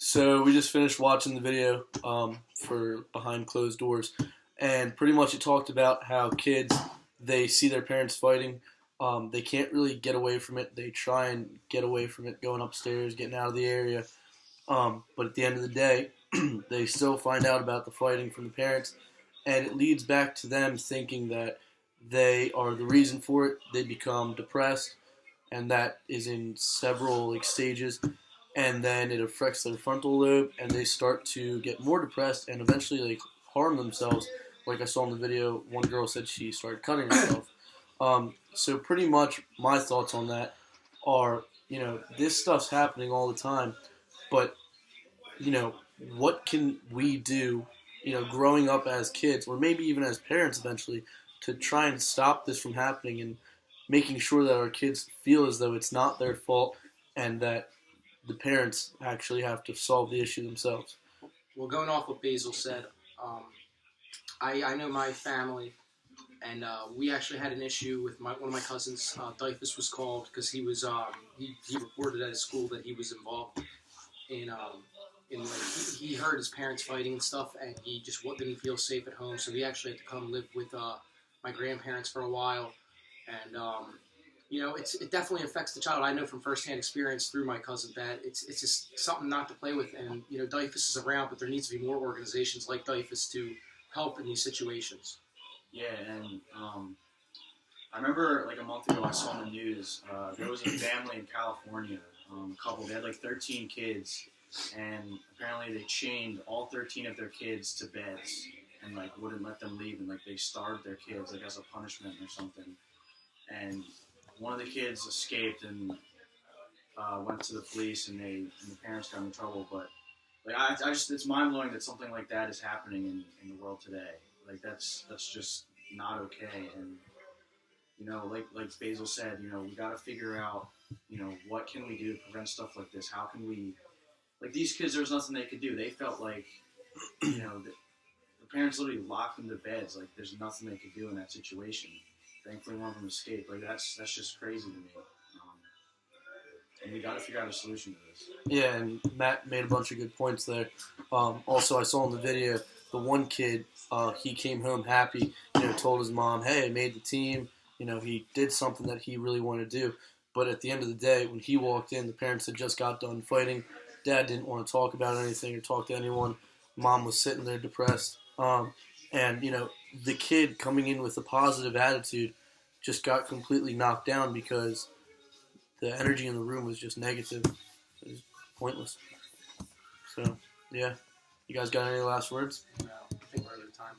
So we just finished watching the video for Behind Closed Doors, and pretty much it talked about how kids, they see their parents fighting. They can't really get away from it. They try and get away from it, going upstairs, getting out of the area. But at the end of the day, they still find out about the fighting from the parents, and it leads back to them thinking that they are the reason for it. They become depressed, and that is in several stages, and then it affects their frontal lobe, and they start to get more depressed and eventually harm themselves. Like I saw in the video, one girl said she started cutting herself. So pretty much my thoughts on that are, this stuff's happening all the time, but what can we do, growing up as kids, or maybe even as parents eventually, to try and stop this from happening and making sure that our kids feel as though it's not their fault and that the parents actually have to solve the issue themselves. Well, going off what Basil said, I know my family, and we actually had an issue with one of my cousins. Dyfus was called because he was he reported at his school that he was involved in he heard his parents fighting and stuff, and he just didn't feel safe at home, so he actually had to come live with my grandparents for a while, and it definitely affects the child. I know from firsthand experience through my cousin that it's just something not to play with, and Dyfus is around, but there needs to be more organizations like Dyfus to help in these situations. Yeah, and I remember like a month ago I saw in the news there was a family in California, a couple. They had like 13 kids, and apparently they chained all 13 of their kids to beds and like wouldn't let them leave, and like they starved their kids like as a punishment or something. And one of the kids escaped and went to the police, and the parents got in trouble. But like I just it's mind blowing that something like that is happening in the world today. Like that's just not okay. And like Basil said, we got to figure out what can we do to prevent stuff like this. How can we, like, these kids, there was nothing they could do. They felt like the parents literally locked them to beds. Like there's nothing they could do in that situation. Thankfully, one of them escaped. Like that's just crazy to me. And we got to figure out a solution to this. Yeah, and Matt made a bunch of good points there. Also, I saw in the video the one kid. He came home happy. Told his mom, "Hey, I made the team." He did something that he really wanted to do. But at the end of the day, when he walked in, the parents had just got done fighting. Dad didn't want to talk about anything or talk to anyone. Mom was sitting there depressed. And the kid coming in with a positive attitude just got completely knocked down because the energy in the room was just negative. It was pointless. So, yeah. You guys got any last words? No, I think we're out of time.